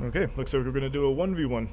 Okay, looks like we're gonna do a 1v1.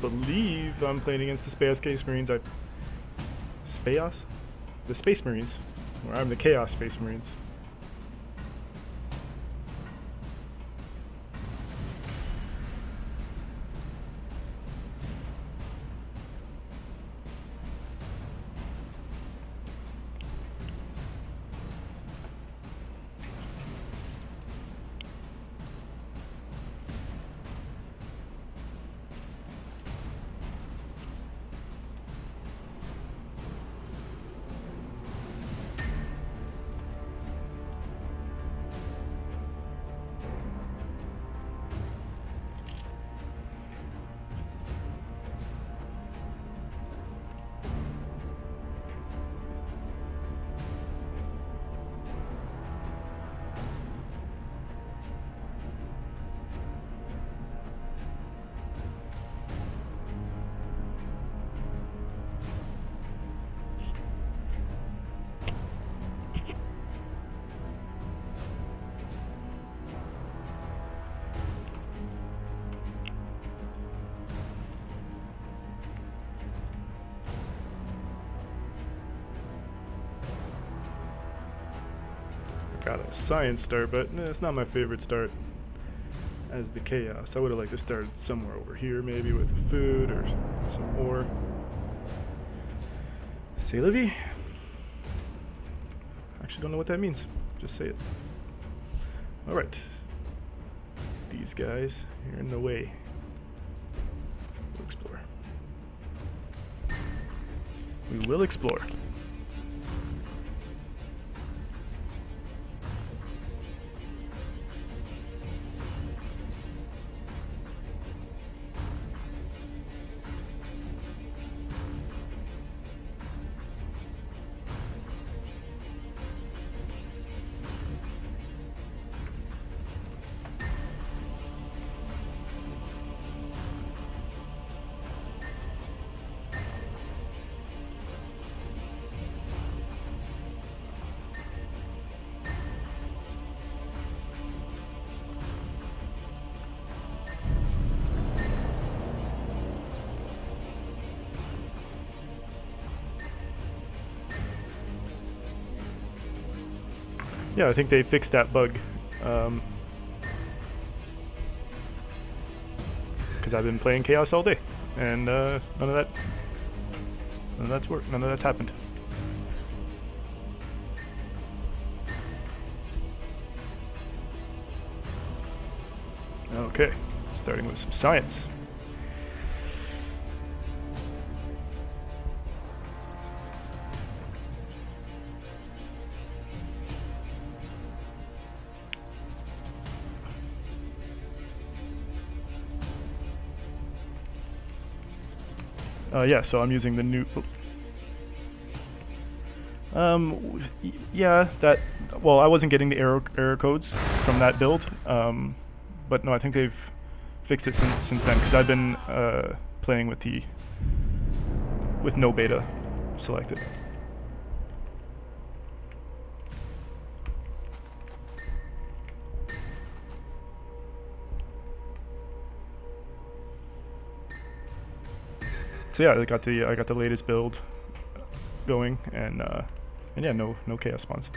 Believe I'm playing against the Space Marines. The Space Marines, or I'm the Chaos Space Marines. Got a science start, but it's not my favorite start as the Chaos. I would have liked to start somewhere over here, maybe with food or some ore. C'est la vie. Actually don't know what that means. Just say it. Alright. These guys, you're in the way. We'll explore. We will explore. Yeah, I think they fixed that bug. Because I've been playing Chaos all day, and none of that's worked. None of that's happened. Okay, starting with some science. Yeah, so I'm using the new... yeah, that... Well, I wasn't getting the error codes from that build, but no, I think they've fixed it since then, because I've been playing with no beta selected. So yeah, I got the latest build going, and yeah, no chaos spawns.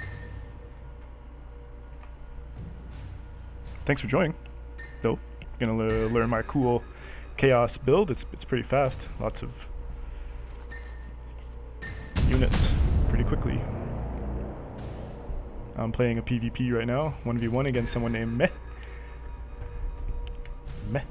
Thanks for joining, Bill. Gonna learn my cool chaos build. It's pretty fast. Lots of units pretty quickly. I'm playing a PvP right now, 1v1 against someone named Meh. Meh.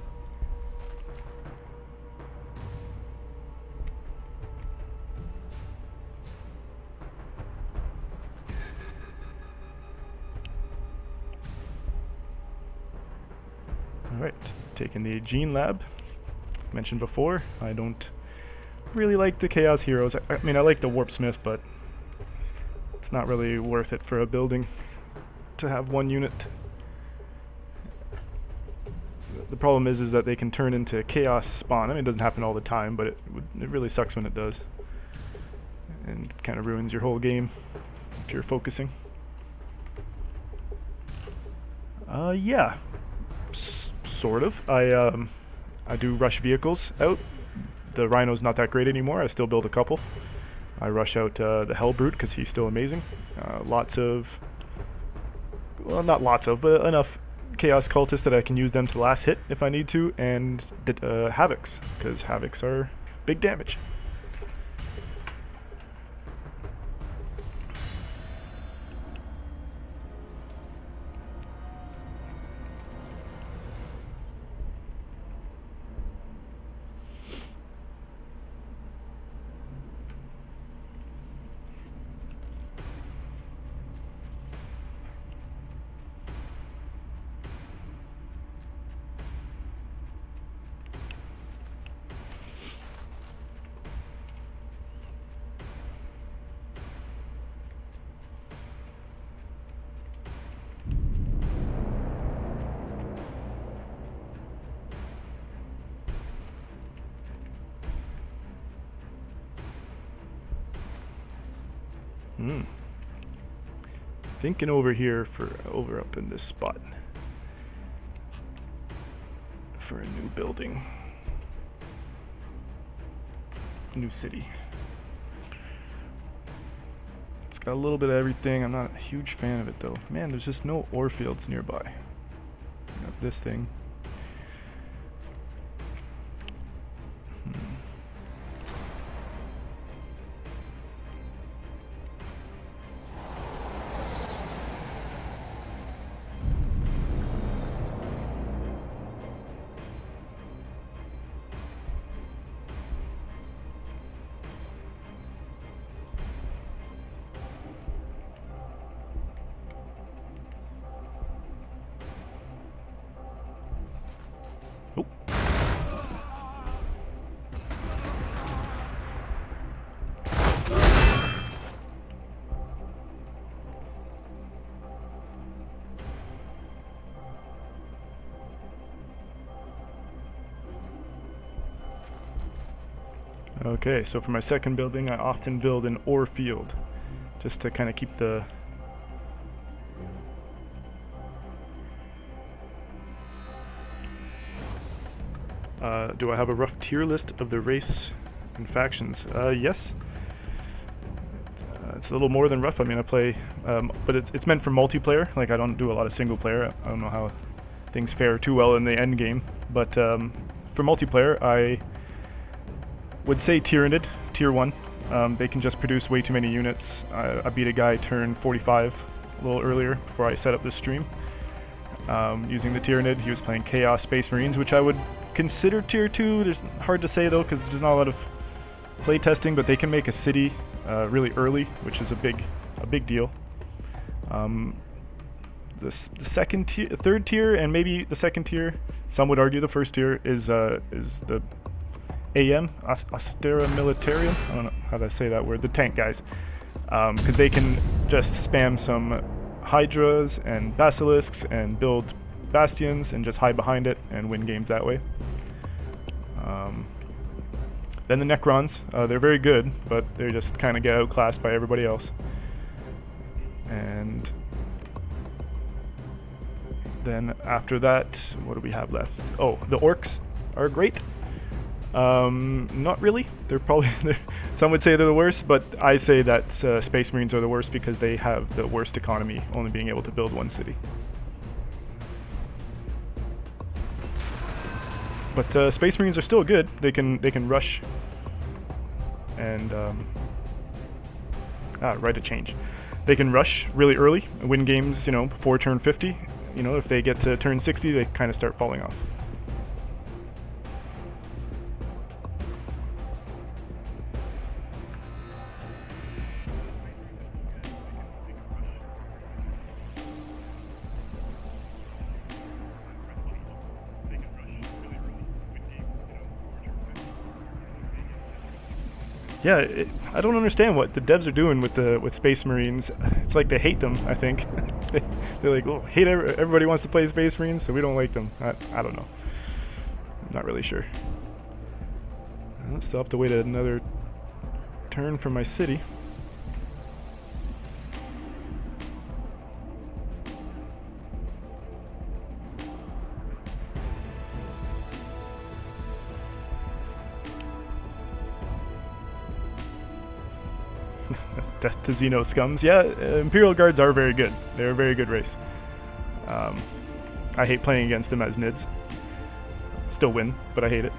Alright, taking the Gene Lab. Mentioned before, I don't really like the Chaos Heroes. I mean, I like the Warp Smith, but it's not really worth it for a building to have one unit. The problem is that they can turn into Chaos Spawn. I mean, it doesn't happen all the time, but it really sucks when it does. And it kind of ruins your whole game if you're focusing. Yeah. Sort of. I do rush vehicles out. The Rhino's not that great anymore. I still build a couple. I rush out the Hellbrute because he's still amazing. Lots of, well, not lots of, but enough Chaos Cultists that I can use them to last hit if I need to, and Havocs, because Havocs are big damage. Thinking over here over up in this spot for a new building, new city. It's got a little bit of everything. I'm not a huge fan of it though. Man, there's just no ore fields nearby. Got this thing. Okay, so for my second building, I often build an ore field, just to kind of keep the do I have a rough tier list of the race and factions? Yes. It's a little more than rough. I mean, I play, but it's meant for multiplayer. Like, I don't do a lot of single player. I don't know how things fare too well in the end game, but for multiplayer, I would say Tyranid, tier 1. They can just produce way too many units. I beat a guy turn 45 a little earlier before I set up this stream. Using the Tyranid, he was playing Chaos Space Marines, which I would consider tier 2. It's hard to say though, because there's not a lot of play testing, but they can make a city really early, which is a big deal. The second tier, third tier, and maybe the second tier, some would argue the first tier is the AM, Astera Militarium. I don't know how to say that word. The tank guys, because they can just spam some Hydras and Basilisks and build Bastions and just hide behind it and win games that way. Then the Necrons, they're very good, but they just kind of get outclassed by everybody else. And then after that, what do we have left? Oh, the Orcs are great. Not really. They're probably some would say they're the worst, but I say that Space Marines are the worst because they have the worst economy, only being able to build one city. But Space Marines are still good. They can rush and right to change. They can rush really early, win games, before turn 50. If they get to turn 60, they kind of start falling off. Yeah, I don't understand what the devs are doing with Space Marines. It's like they hate them, I think. They're like, well, everybody wants to play Space Marines, so we don't like them. I don't know. I'm not really sure. I'll still have to wait another turn for my city. Death to Xeno scums. Yeah, Imperial Guards are very good. They're a very good race. I hate playing against them as Nids. Still win, but I hate it.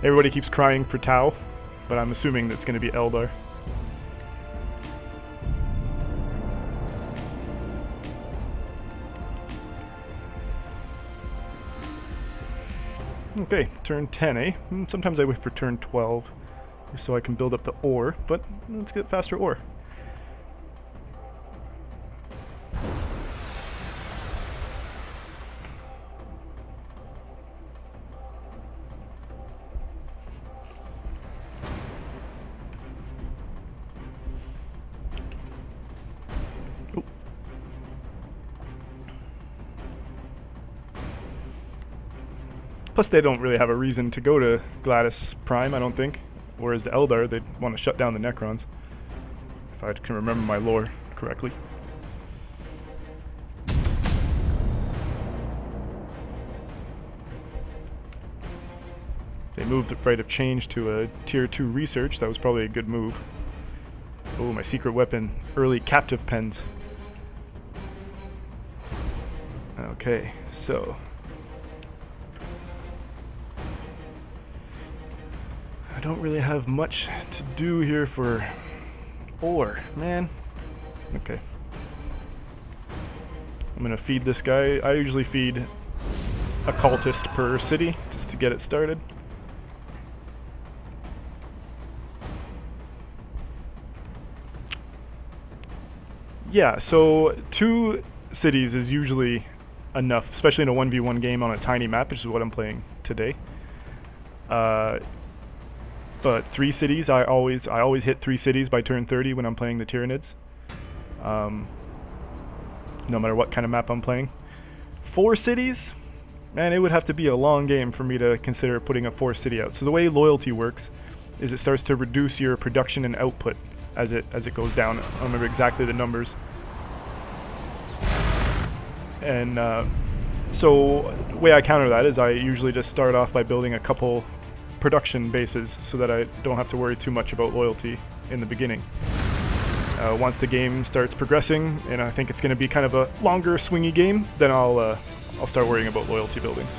Everybody keeps crying for Tau, but I'm assuming that's going to be Eldar. Okay, turn 10, eh? Sometimes I wait for turn 12, just so I can build up the ore, but let's get faster ore. Plus, they don't really have a reason to go to Gladius Prime, I don't think. Whereas the Eldar, they'd want to shut down the Necrons. If I can remember my lore correctly. They moved the Rite of Change to a Tier 2 research. That was probably a good move. Oh, my secret weapon. Early captive pens. Okay, so... I don't really have much to do here for ore, man. Okay. I'm gonna feed this guy. I usually feed a cultist per city, just to get it started. Yeah, so 2 cities is usually enough, especially in a 1v1 game on a tiny map, which is what I'm playing today. But 3 cities, I always hit 3 cities by turn 30 when I'm playing the Tyranids. No matter what kind of map I'm playing. 4 cities? Man, it would have to be a long game for me to consider putting a 4th city out. So the way loyalty works is it starts to reduce your production and output as it goes down. I don't remember exactly the numbers. And so the way I counter that is I usually just start off by building a couple production bases so that I don't have to worry too much about loyalty in the beginning. Once the game starts progressing, and I think it's going to be kind of a longer, swingy game, then I'll start worrying about loyalty buildings.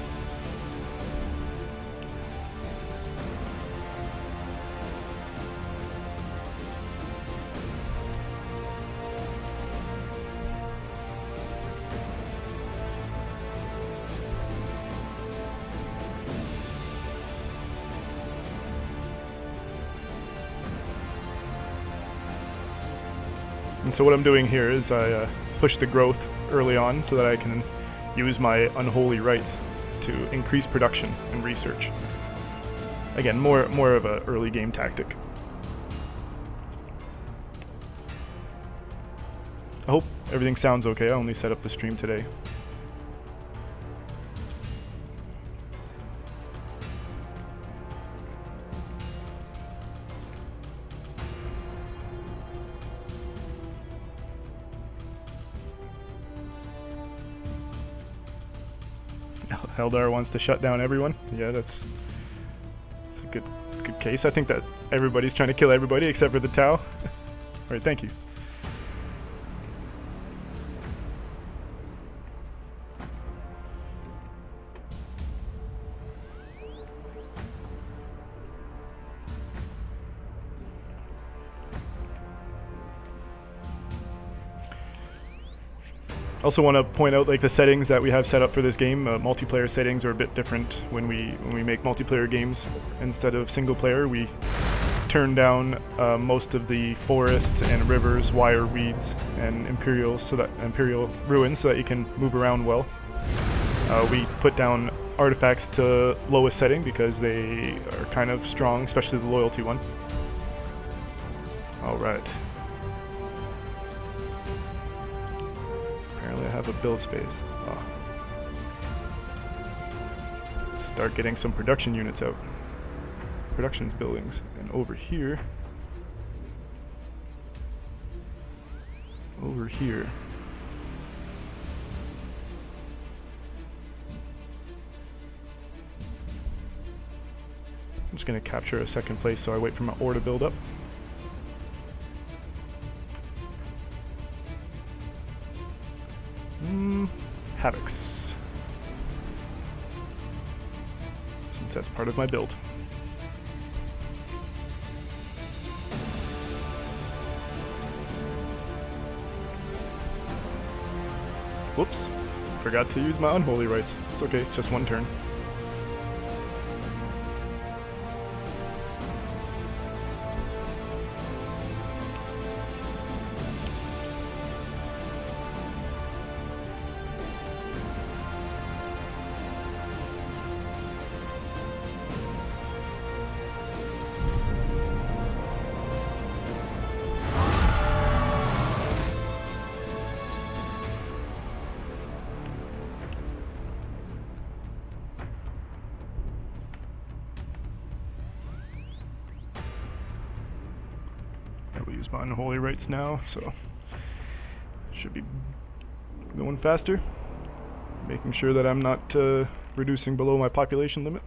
And so what I'm doing here is I push the growth early on so that I can use my unholy rights to increase production and research. Again, more of a early game tactic. I hope everything sounds okay. I only set up the stream today. Eldar wants to shut down everyone. Yeah, that's a good case. I think that everybody's trying to kill everybody except for the Tau. Alright, thank you. Also want to point out like the settings that we have set up for this game. Multiplayer settings are a bit different when we make multiplayer games. Instead of single player, we turn down most of the forests and rivers, wire reeds, and imperial ruins so that you can move around well. We put down artifacts to lowest setting because they are kind of strong, especially the loyalty one. All right. Apparently I have a build space. Oh. Start getting some production units out. Productions buildings. And over here. I'm just going to capture a second place so I wait for my ore to build up. Havocs. Since that's part of my build. Whoops. Forgot to use my unholy rights. It's okay, just one turn. We'll use my unholy rights now, so should be going faster. Making sure that I'm not reducing below my population limit.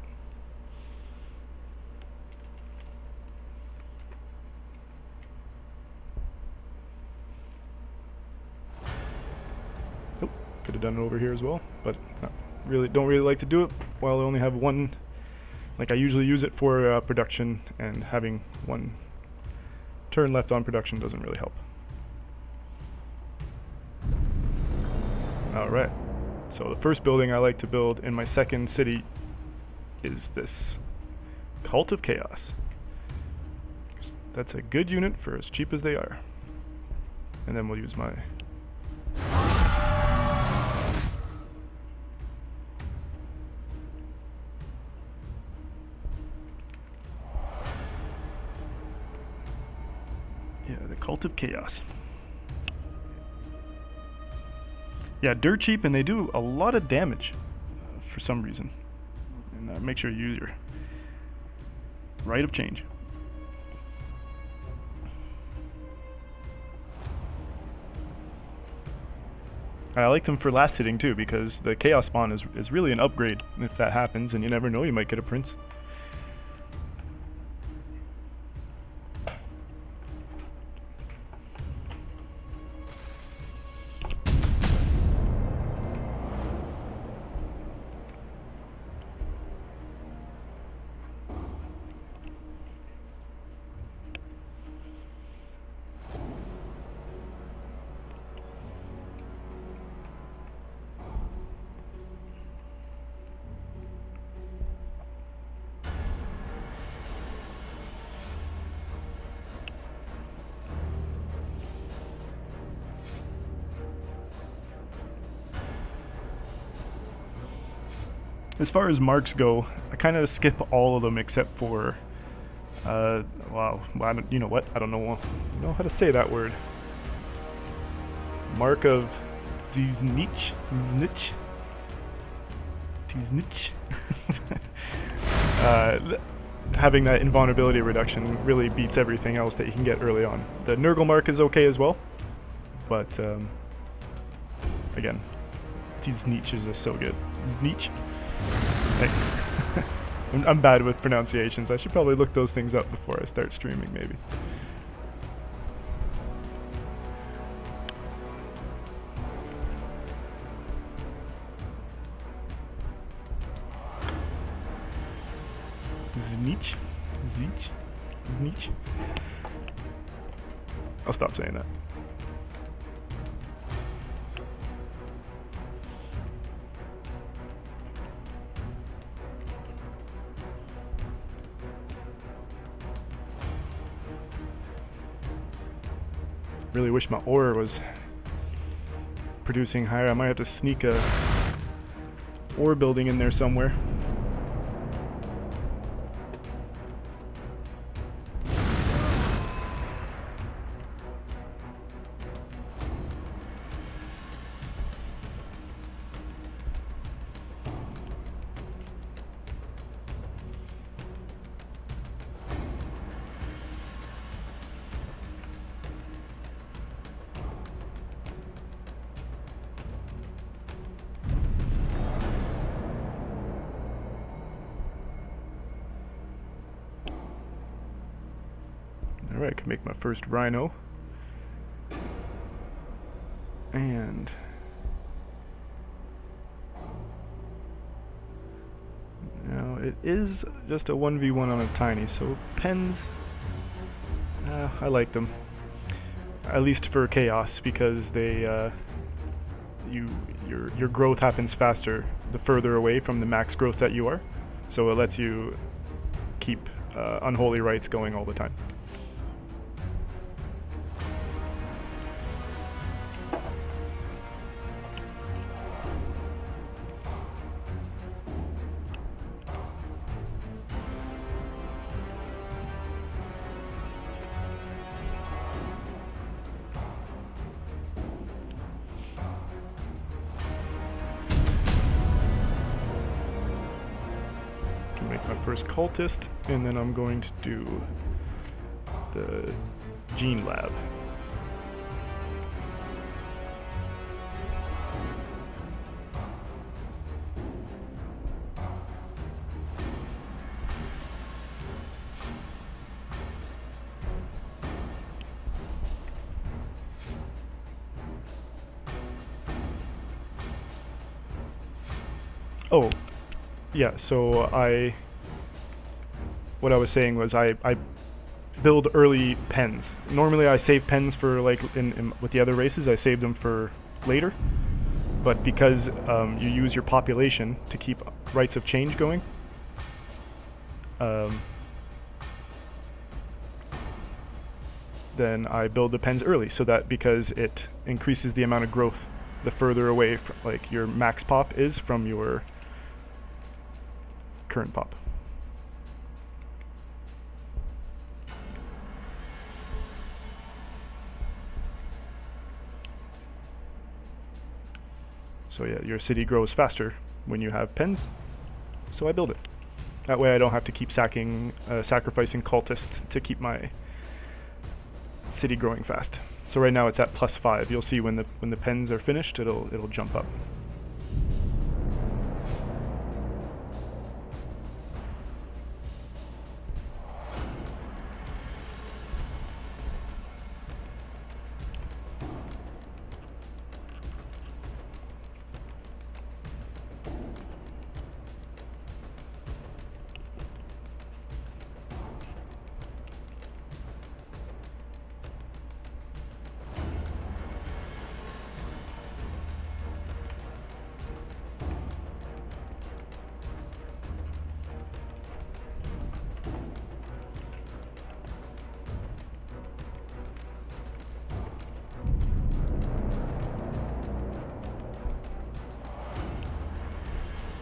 Oh, could have done it over here as well, but don't really like to do it while I only have one. Like I usually use it for production, and having one turn left on production doesn't really help. Alright, so the first building I like to build in my second city is this Cult of Chaos. That's a good unit for as cheap as they are. And then we'll use my Cult of Chaos. Yeah, dirt cheap, and they do a lot of damage for some reason. And make sure you use your right of change. I like them for last hitting too, because the Chaos spawn is really an upgrade if that happens, and you never know, you might get a prince. As far as marks go, I kind of skip all of them except for, wow, you know what? I don't know how to say that word. Mark of Tiznich. Having that invulnerability reduction really beats everything else that you can get early on. The Nurgle mark is okay as well, but again, Tiznich is just so good. Tiznich. Thanks. I'm bad with pronunciations. I should probably look those things up before I start streaming, maybe. Znich? Zich? Znich? I'll stop saying that. Really wish my ore was producing higher. I might have to sneak a ore building in there somewhere. Alright, I can make my first rhino. And now it is just a 1v1 on a tiny, so pens, I like them. At least for chaos, because they your growth happens faster the further away from the max growth that you are. So it lets you keep unholy rites going all the time. Make my first cultist, and then I'm going to do the gene lab. Oh, yeah, so what I was saying was I build early pens. Normally I save pens for, like, with the other races, I save them for later. But because you use your population to keep rites of change going, then I build the pens early, so that because it increases the amount of growth the further away from, like, your max pop is from your current pop. So yeah, your city grows faster when you have pens, so I build it. That way I don't have to keep sacrificing cultists to keep my city growing fast. So right now it's at +5. You'll see when the pens are finished, it'll jump up.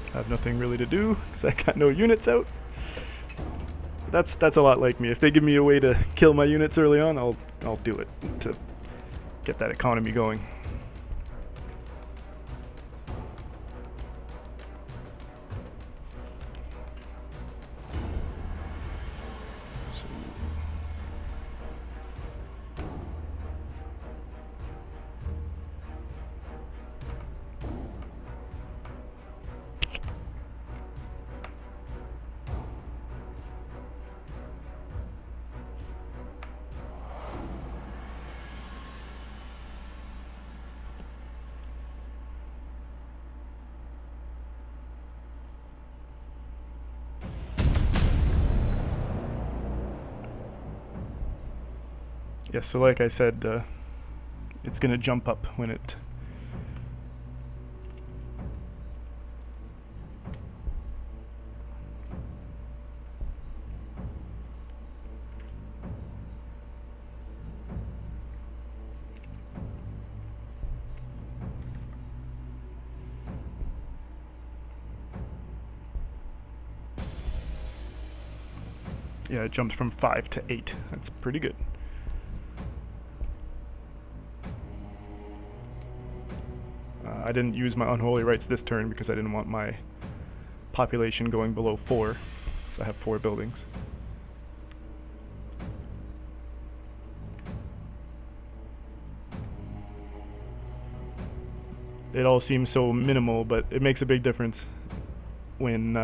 I have nothing really to do because I got no units out. That's a lot like me. If they give me a way to kill my units early on, I'll do it to get that economy going. Yeah, so like I said, it's gonna jump up when it... Yeah, it jumps from 5 to 8. That's pretty good. I didn't use my unholy rights this turn because I didn't want my population going below 4, so I have 4 buildings. It all seems so minimal, but it makes a big difference when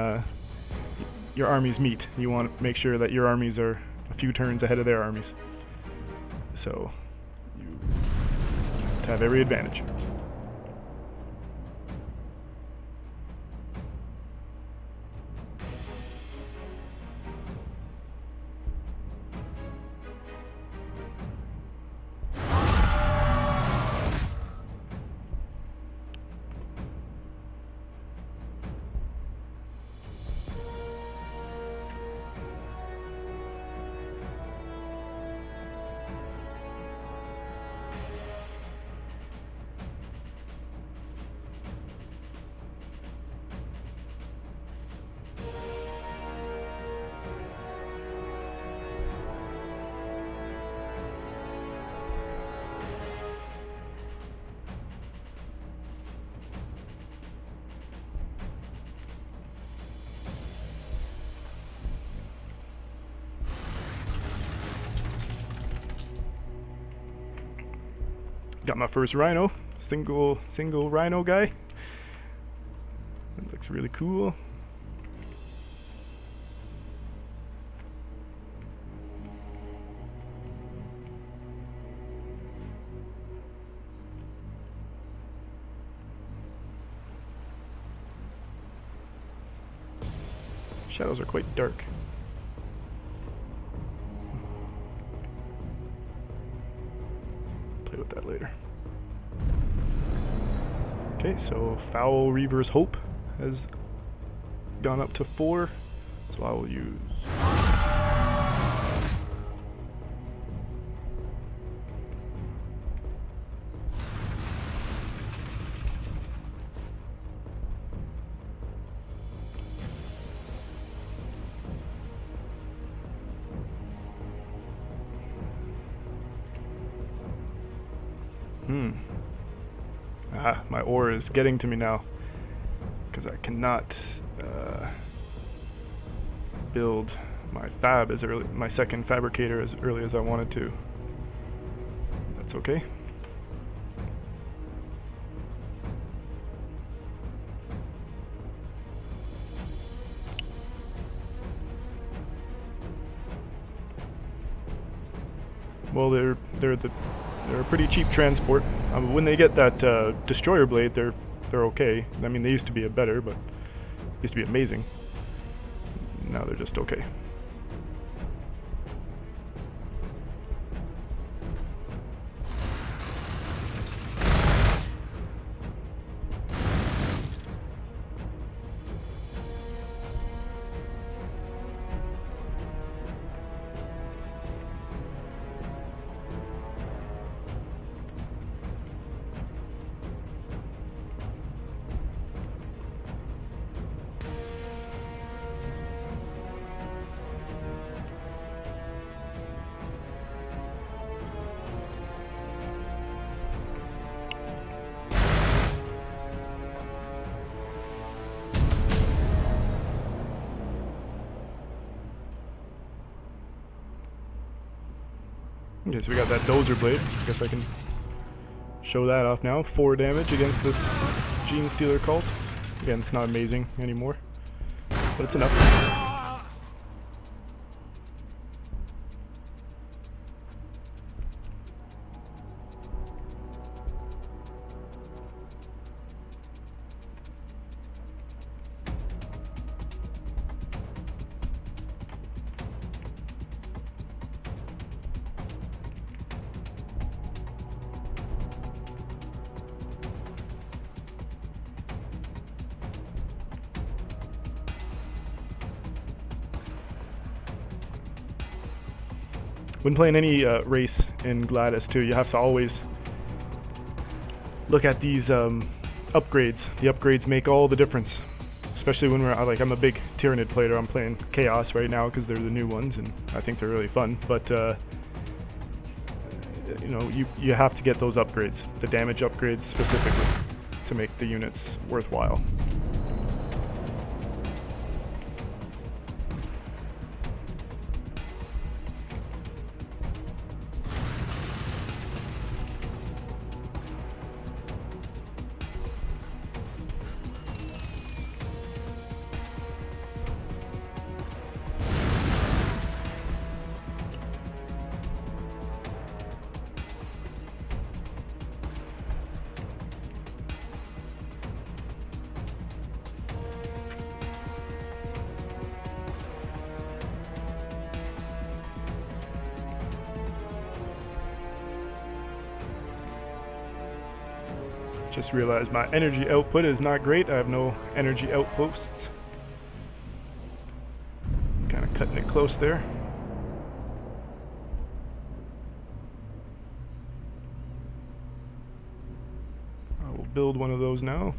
your armies meet. You want to make sure that your armies are a few turns ahead of their armies. So you have every advantage. Got my first rhino, single rhino guy. That looks really cool. Shadows are quite dark. Play with that later. Okay, so Foul Reaver's Hope has gone up to 4, so I will use... my ore is getting to me now, because I cannot build my fab as early, my second fabricator as early as I wanted to. That's okay. Well, they're a pretty cheap transport. When they get that destroyer blade, they're okay. I mean, they used to be better, but used to be amazing. Now they're just okay. Okay, so we got that dozer blade. I guess I can show that off now. 4 damage against this Gene Stealer cult. Again, it's not amazing anymore, but it's enough. when playing any race in Gladius too, you have to always look at these upgrades. The upgrades make all the difference, especially when we're like, I'm a big Tyrannid player. I'm playing Chaos right now because they're the new ones, and I think they're really fun. But you know, you have to get those upgrades, the damage upgrades specifically, to make the units worthwhile. Just realized my energy output is not great. I have no energy outposts. Kind of cutting it close there. I will build one of those now.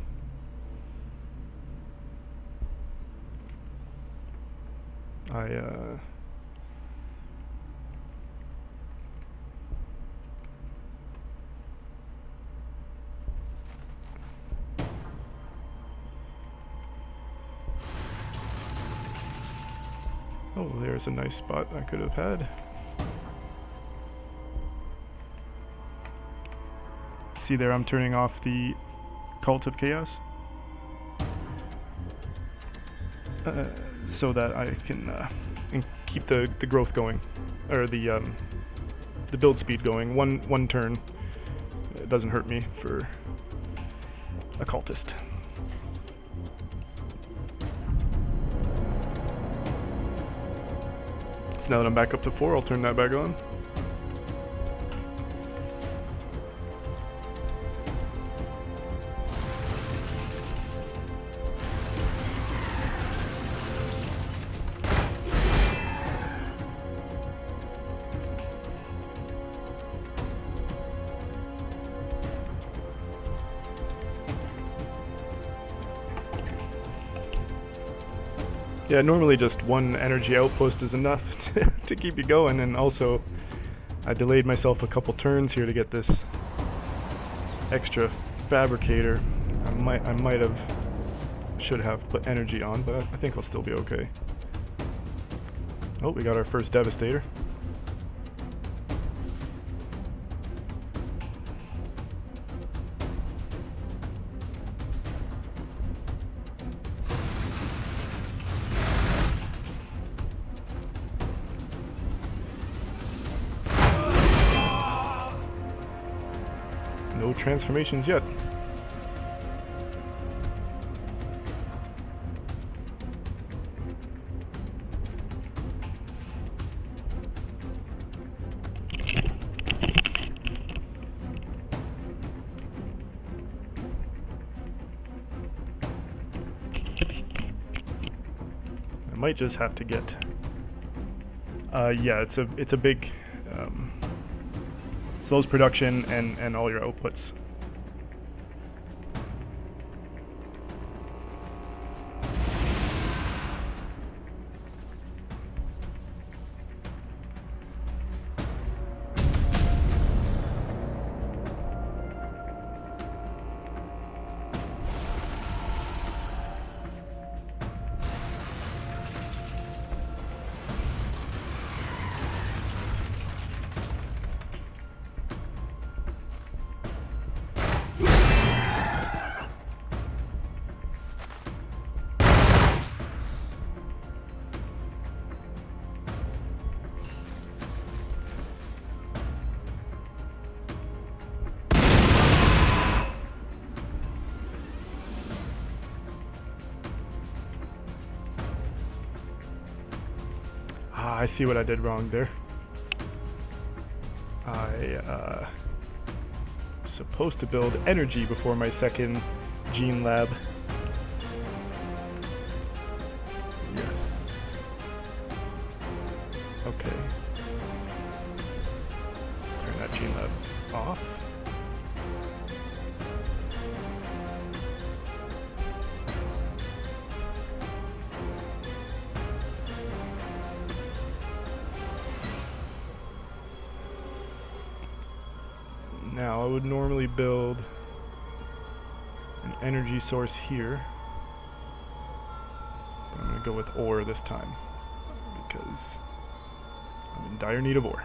Oh, there's a nice spot I could have had. See there, I'm turning off the Cult of Chaos. So that I can keep the growth going, or the build speed going. One turn, it doesn't hurt me for a cultist. So now that I'm back up to 4, I'll turn that back on. Yeah, normally just one energy outpost is enough to keep you going, and also I delayed myself a couple turns here to get this extra fabricator. I might have, should have put energy on, but I think I'll still be okay. Oh, we got our first Devastator. No transformations yet. I might just have to get yeah, it's a big slows production and all your outputs. I see what I did wrong there. I was supposed to build energy before my second gene lab. Yes. Okay. Gene Lab off. Now I would normally build an energy source here. I'm going to go with ore this time because I'm in dire need of ore.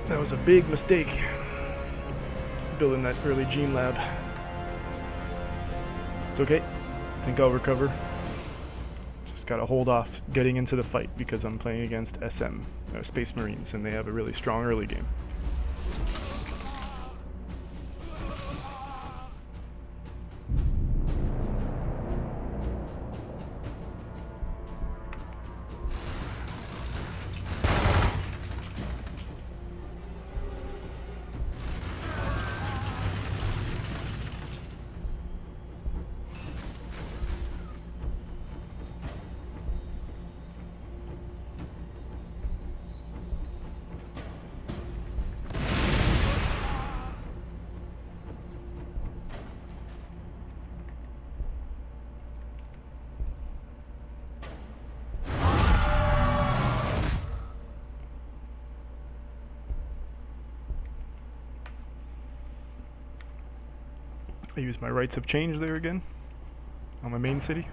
That was a big mistake, building that early Gene Lab. It's okay, I think I'll recover. Just gotta hold off getting into the fight because I'm playing against SM, Space Marines, and they have a really strong early game. I use my rights of change there again on my main city.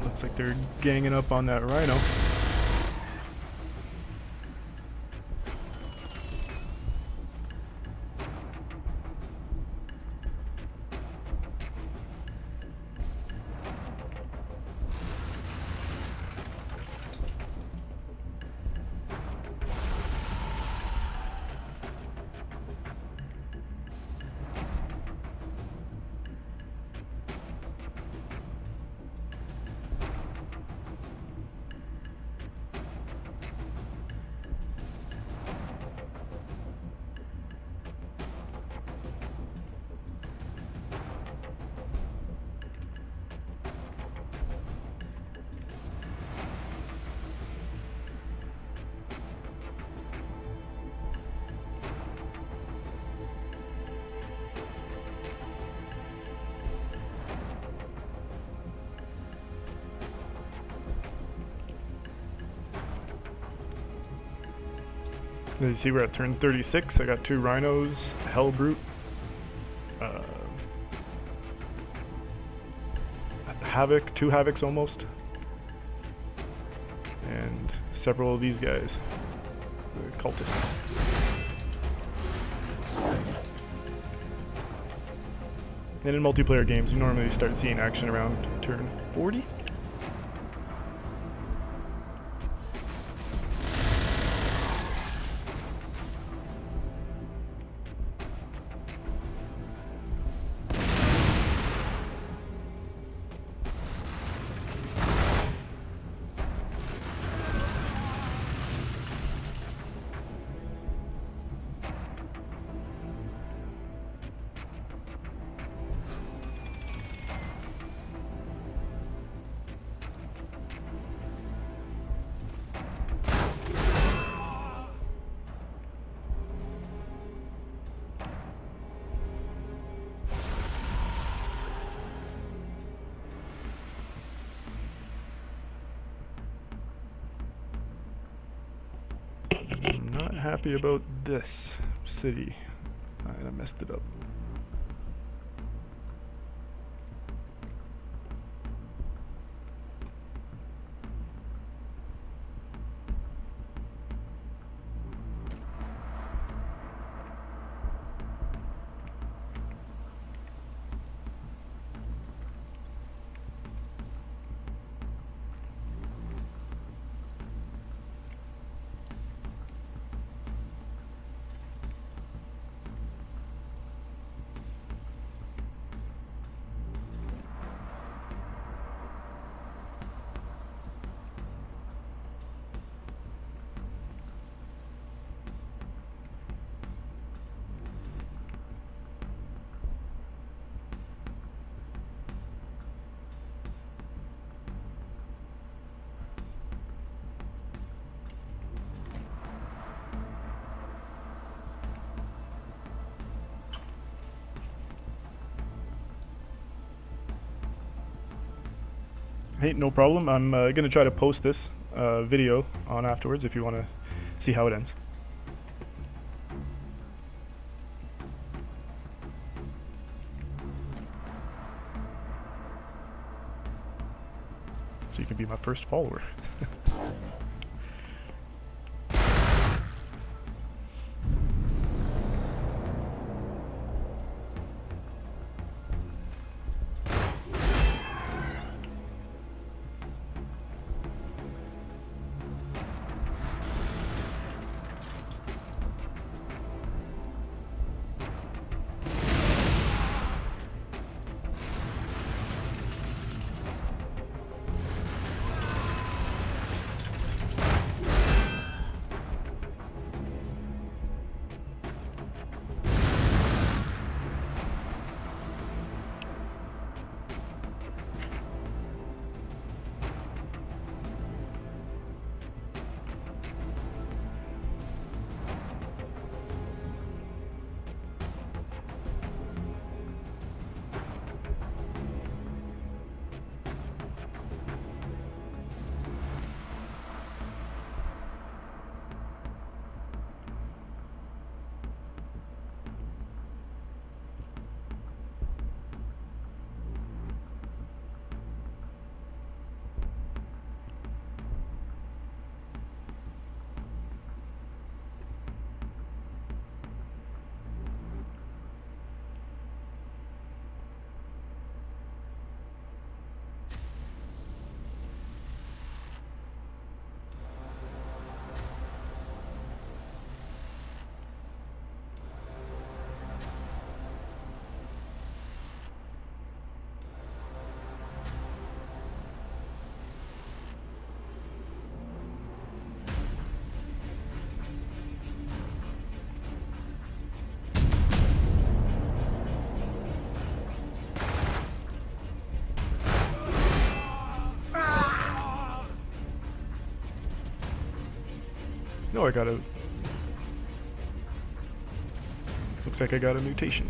Looks like they're ganging up on that rhino. As you see, we're at turn 36. I got 2 rhinos, hell brute, havoc, 2 havocs almost, and several of these guys, the cultists. And in multiplayer games, you normally start seeing action around turn 40. I'm not happy about this city. I messed it up. Hey, no problem. I'm gonna try to post this video on afterwards if you want to see how it ends. So you can be my first follower. No, I got a... Looks like I got a mutation.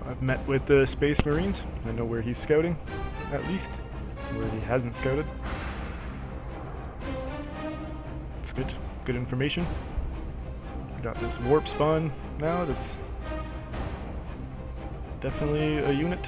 I've met with the Space Marines. I know where he's scouting, at least. Where he hasn't scouted. It's good. Good information. We got this warp spawn now that's definitely a unit.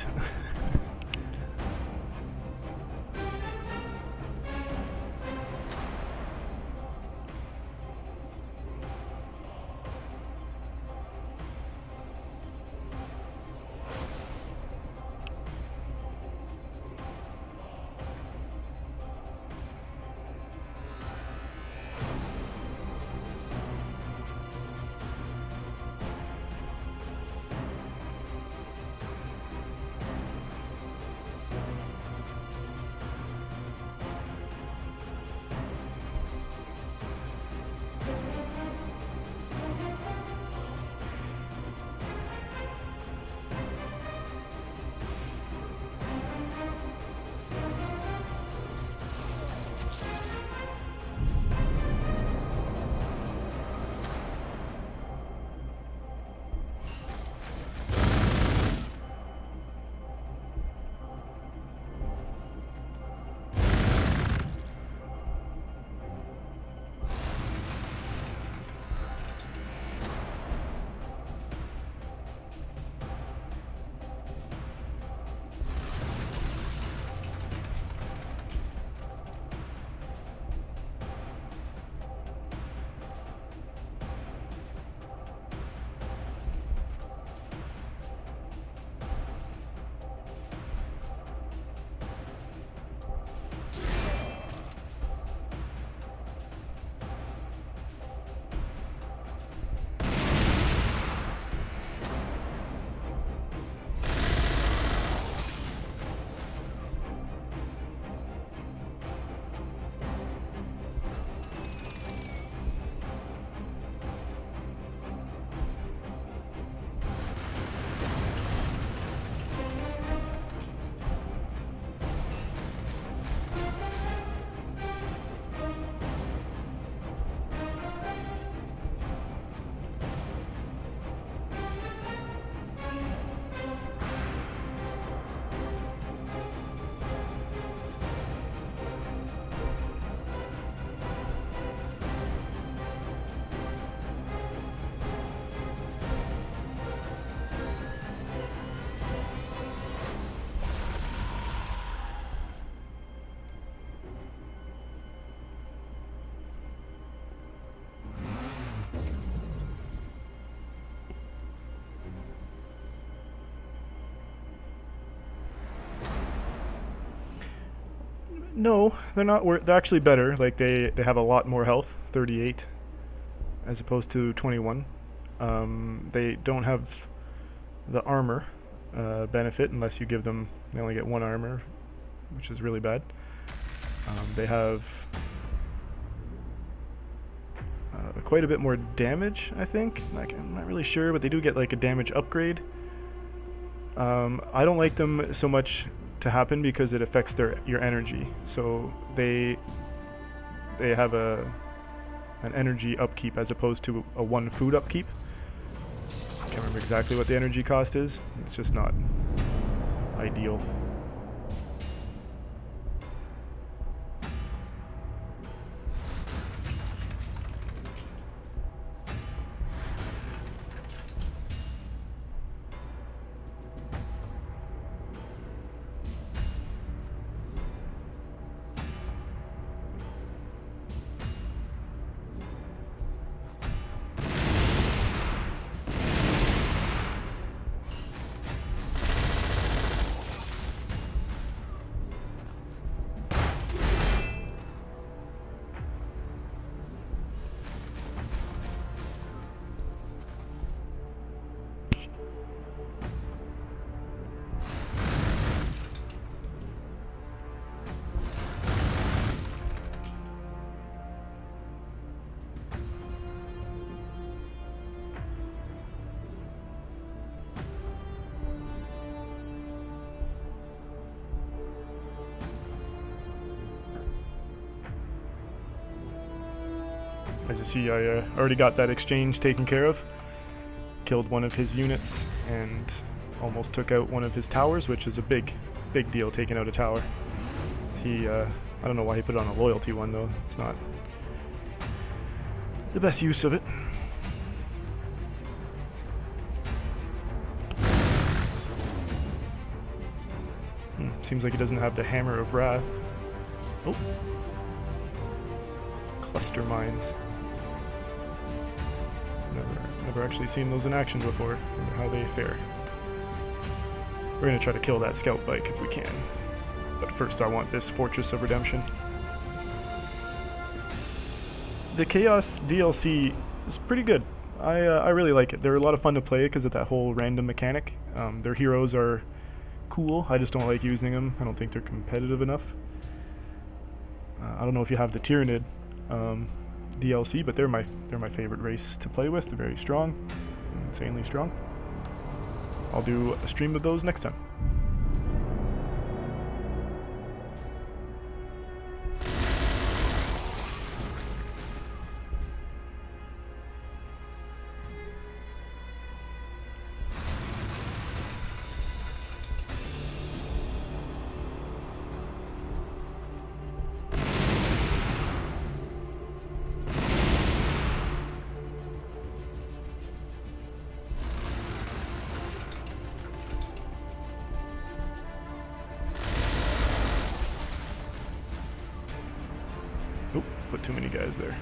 No, they're not. They're actually better. Like they have a lot more health, 38, as opposed to 21. They don't have the armor benefit unless you give them. They only get one armor, which is really bad. They have quite a bit more damage, I think. Like, I'm not really sure, but they do get like a damage upgrade. I don't like them so much to happen because it affects your energy. So they have an energy upkeep as opposed to a one food upkeep. I can't remember exactly what the energy cost is. It's just not ideal. As you see, I already got that exchange taken care of. Killed one of his units and almost took out one of his towers, which is a big deal, taking out a tower. He, I don't know why he put it on a loyalty one though. It's not the best use of it. Seems like he doesn't have the Hammer of Wrath. Oh. Cluster mines. Never actually seen those in action before. Wonder how they fare. We're gonna try to kill that scout bike if we can. But first I want this Fortress of Redemption. The Chaos DLC is pretty good. I really like it. They're a lot of fun to play because of that whole random mechanic. Their heroes are cool. I just don't like using them. I don't think they're competitive enough. I don't know if you have the Tyranid DLC, but they're my favorite race to play with. They're very strong, insanely strong. I'll do a stream of those next time. Oop, put too many guys there.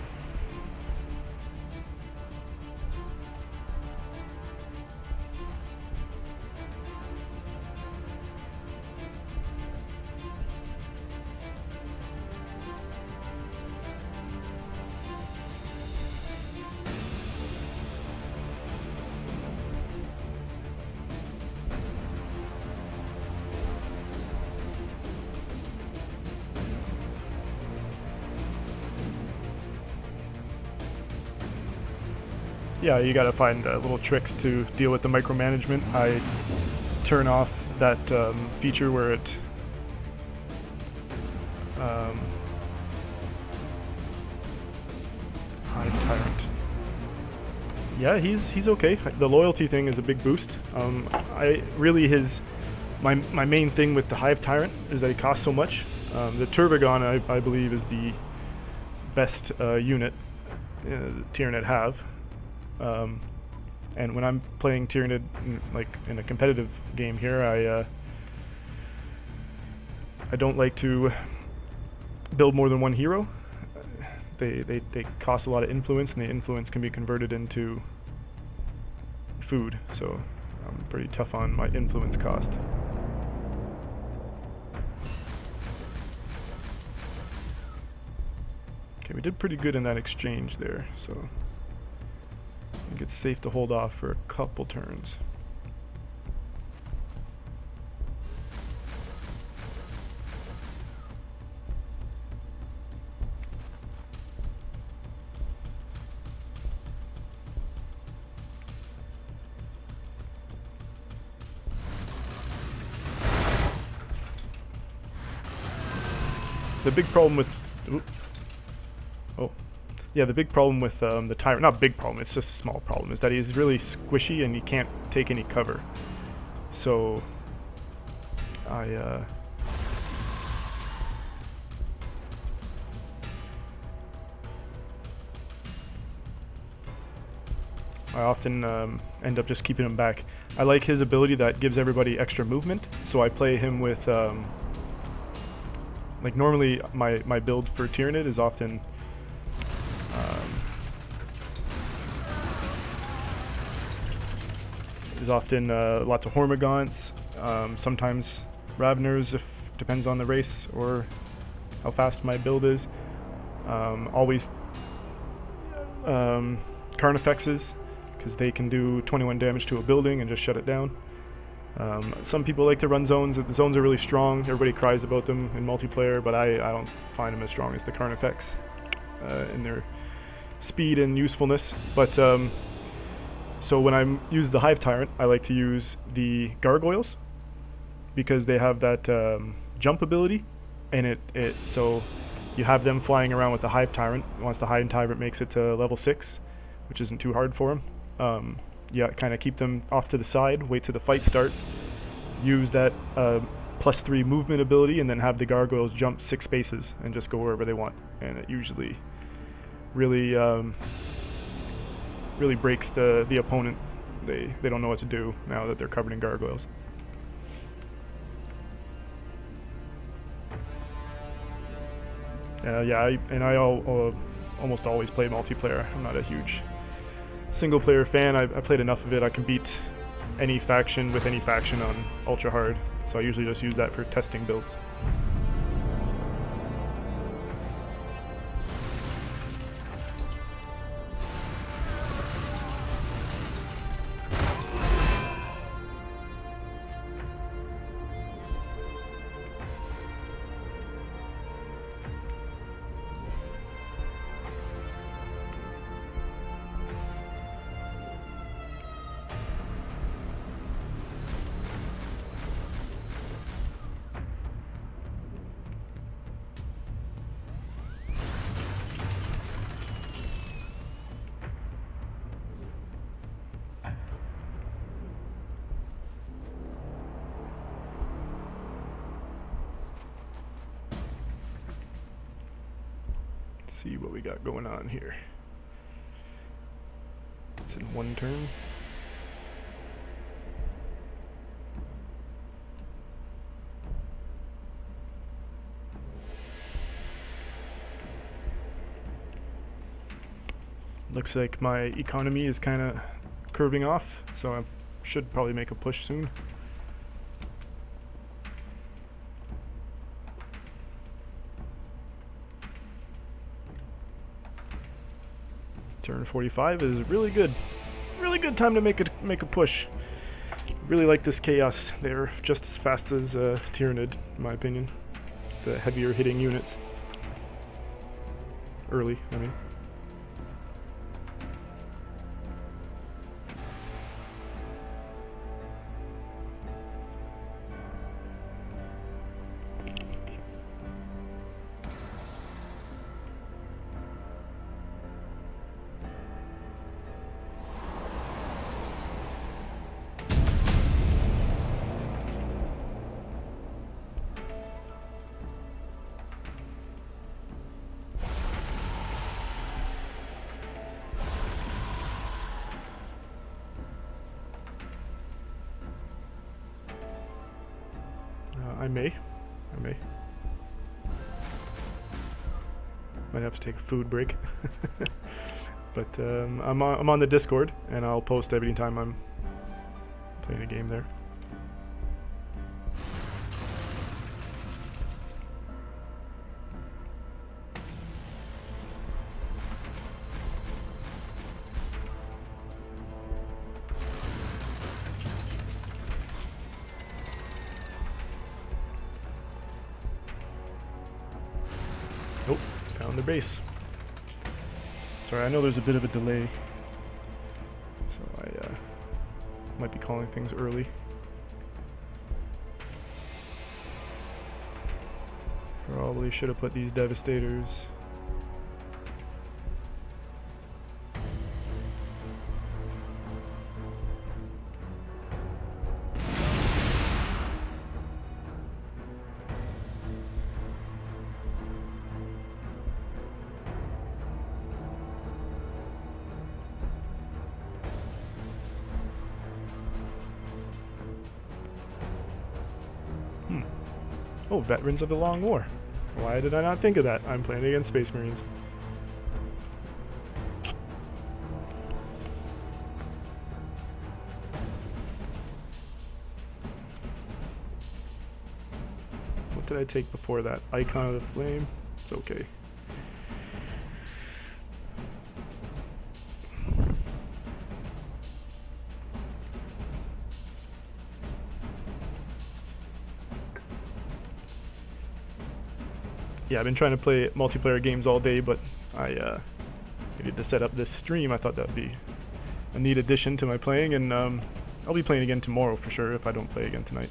Yeah, you gotta find little tricks to deal with the micromanagement. I turn off that feature where it Hive Tyrant. Yeah, he's okay. The loyalty thing is a big boost. My main thing with the Hive Tyrant is that he costs so much. The Turvagon I believe is the best unit Tyranid have. And when I'm playing Tyranid in a competitive game here, I don't like to build more than one hero. They cost a lot of influence, and the influence can be converted into food, so I'm pretty tough on my influence cost. Okay, we did pretty good in that exchange there, so I think it's safe to hold off for a couple turns. The big problem with the big problem with the Tyrant, not big problem, it's just a small problem, is that he's really squishy and he can't take any cover. So I often end up just keeping him back. I like his ability that gives everybody extra movement, so I play him with like normally my build for Tyranid is often lots of Hormagaunts, sometimes Raveners, if depends on the race or how fast my build is. Always Carnifexes, because they can do 21 damage to a building and just shut it down. Some people like to run zones. The zones are really strong. Everybody cries about them in multiplayer, but I don't find them as strong as the Carnifex in their speed and usefulness. But so when I use the Hive Tyrant, I like to use the Gargoyles because they have that jump ability, and so you have them flying around with the Hive Tyrant. Once the Hive Tyrant makes it to level 6, which isn't too hard for him, you kind of keep them off to the side, wait till the fight starts, use that +3 movement ability, and then have the gargoyles jump 6 spaces and just go wherever they want. And it usually really really breaks the opponent. They don't know what to do now that they're covered in gargoyles. Yeah, I almost always play multiplayer. I'm not a huge single-player fan. I played enough of it. I can beat any faction with any faction on ultra hard, so I usually just use that for testing builds. See what we got going on here. It's in 1 turn. Looks like my economy is kind of curving off, so I should probably make a push soon. Turn 45 is really good time to make a push. Really like this chaos. They're just as fast as Tyrannid, in my opinion. The heavier hitting units. Early, I mean. I may. Might have to take a food break. But I'm on the Discord, and I'll post every time I'm playing a game there. Oh, found the base. Sorry, I know there's a bit of a delay, so I might be calling things early. Probably should have put these devastators. Oh, Veterans of the Long War. Why did I not think of that? I'm playing against Space Marines. What did I take before that? Icon of the Flame? It's okay. Yeah, I've been trying to play multiplayer games all day, but I needed to set up this stream. I thought that would be a neat addition to my playing, and I'll be playing again tomorrow for sure if I don't play again tonight.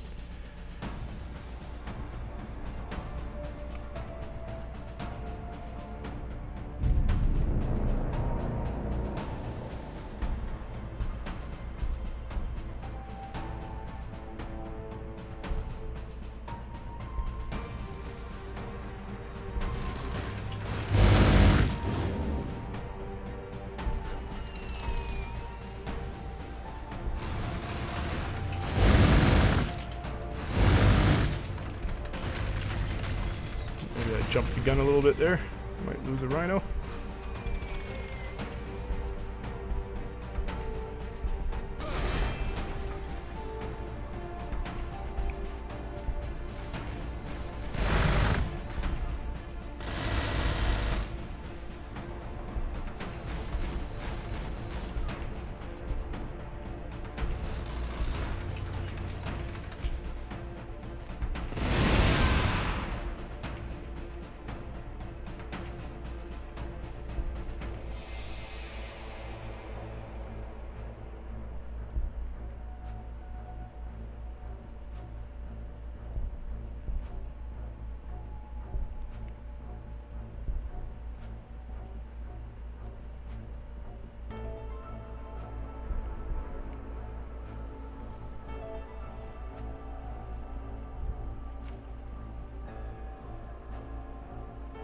jumped the gun a little bit there. Might lose a rhino.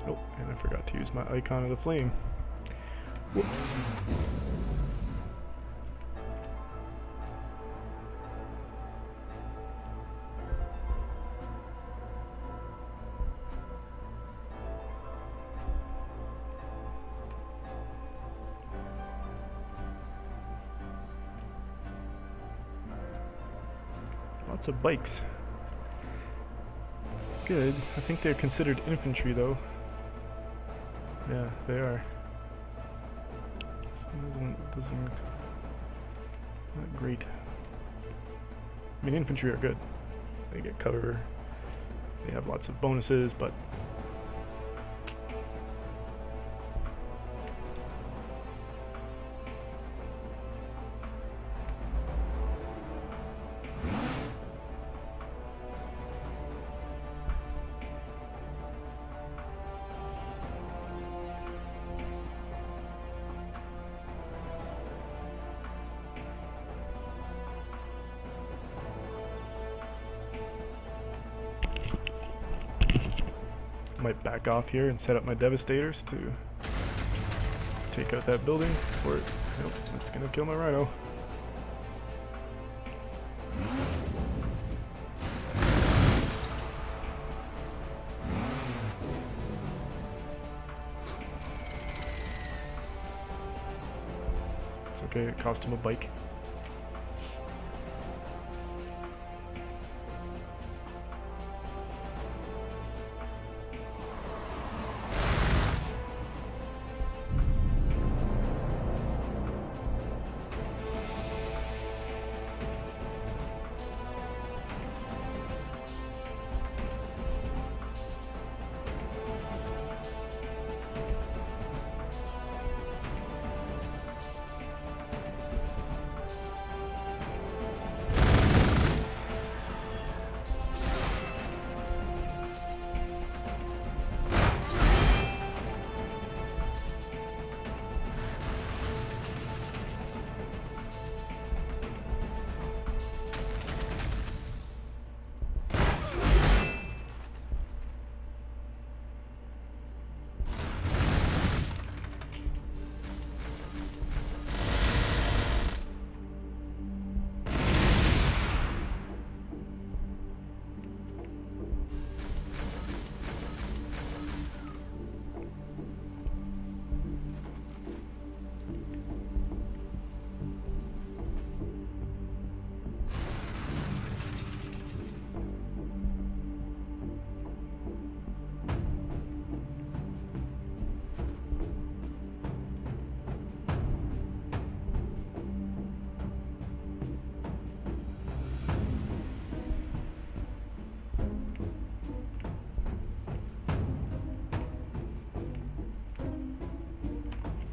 Oh, and I forgot to use my icon of the flame. Whoops. Lots of bikes. It's good. I think they're considered infantry though. Yeah, they are. Doesn't not great. I mean, infantry are good. They get cover. They have lots of bonuses, but might back off here and set up my devastators to take out that building before it, nope, it's gonna kill my rhino. It's okay, it cost him a bike.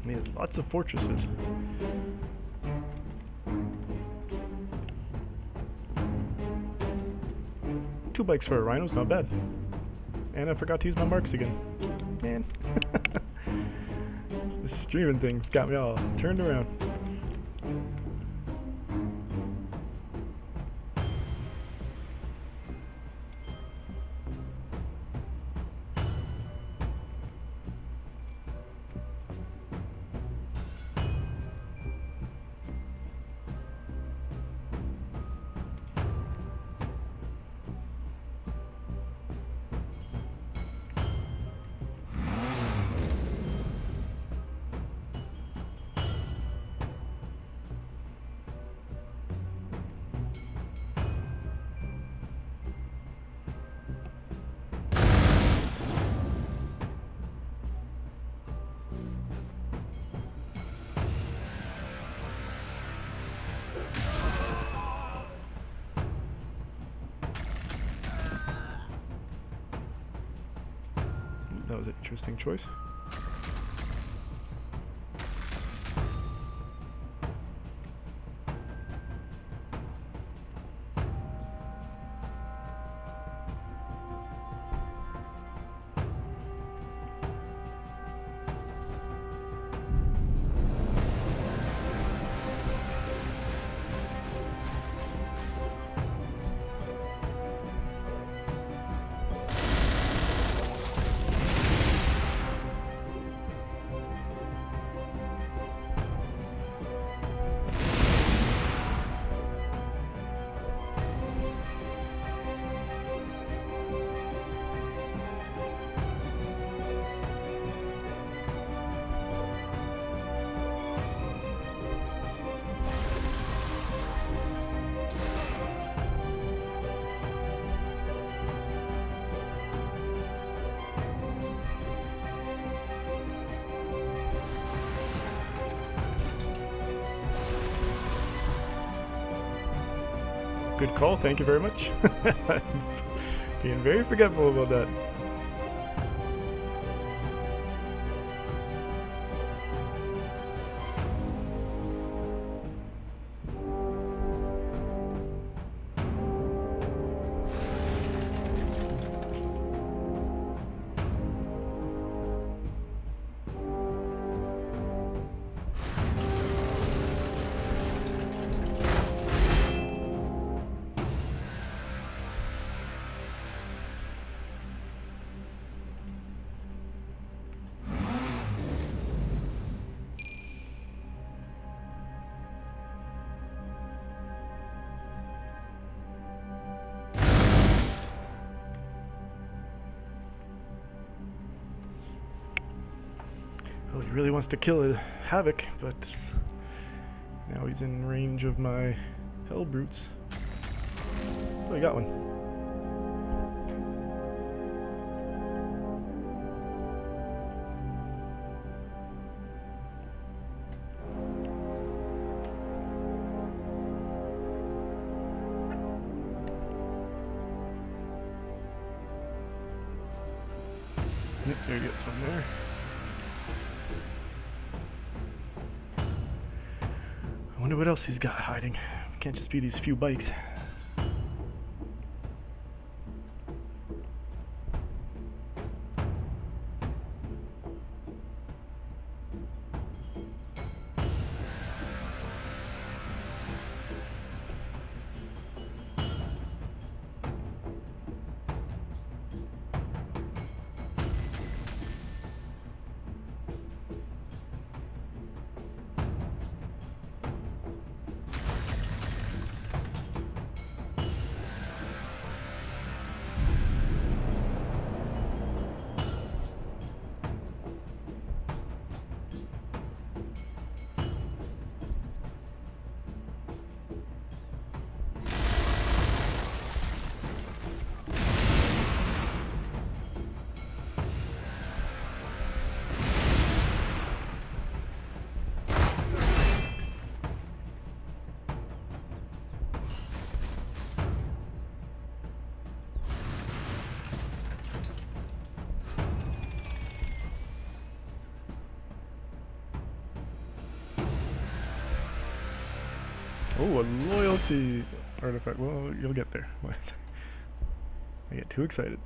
And he has lots of fortresses. Two bikes for a rhino's not bad. And I forgot to use my marks again. Man. This streaming thing's got me all turned around. That was an interesting choice. Good call, thank you very much. I'm being very forgetful about that. Oh, he really wants to kill a Havoc, but now he's in range of my Hell Brutes. Oh, he got one. Yep, there he gets one there. I wonder what else he's got hiding. Can't just be these few bikes. Oh, a loyalty artifact. Well, you'll get there. I get too excited.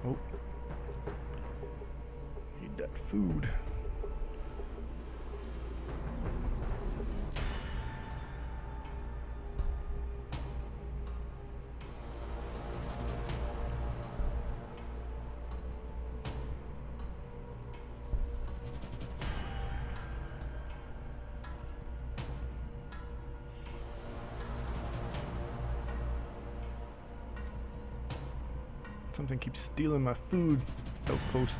Oh. Need that food. Something keeps stealing my food. Outpost.